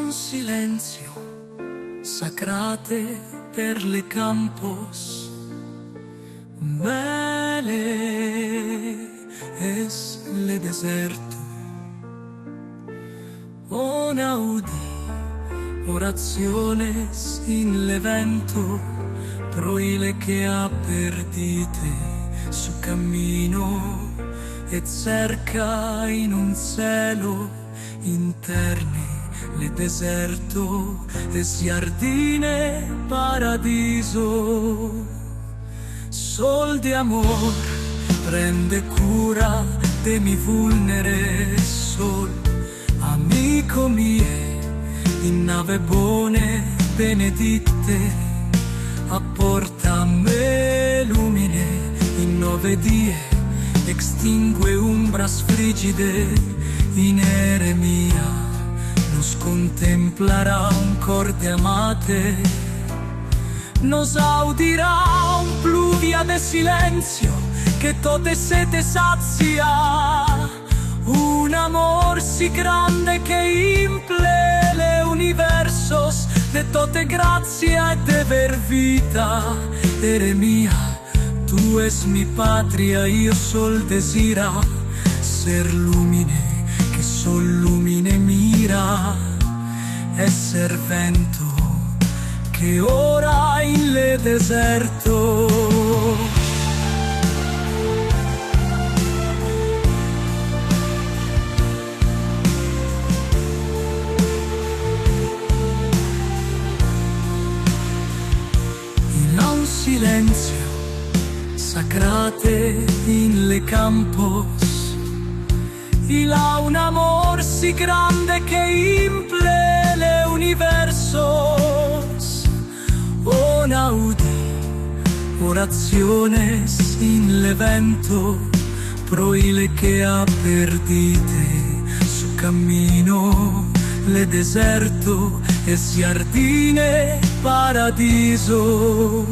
un silencio sacrate per le campos, mele es le deserto, una udì oraciones in l'evento, proile che ha perdite su cammino e cerca in un cielo interne le deserto e giardine paradiso. Sol de amor prende cura de mi vulnere sol, amico mie in nave buone beneditte, apporta me lumine in 9 die, extingue umbras frigide in Eremia. Nos contemplará un cor de amate, nos audirá un pluvia de silencio que tote sete sazia, un amor si grande que imple le universos de tote grazia e de ver vita. Eremia, tu es mi patria, io sol desira ser lumine che sol lumine mira, esser vento che ora in le deserto. In un silenzio sacrate in le campos, il ha un amor si grande que imple le universos, una udì oraciones in l'evento, proile che ha perdite su cammino le deserto e giardine paradiso.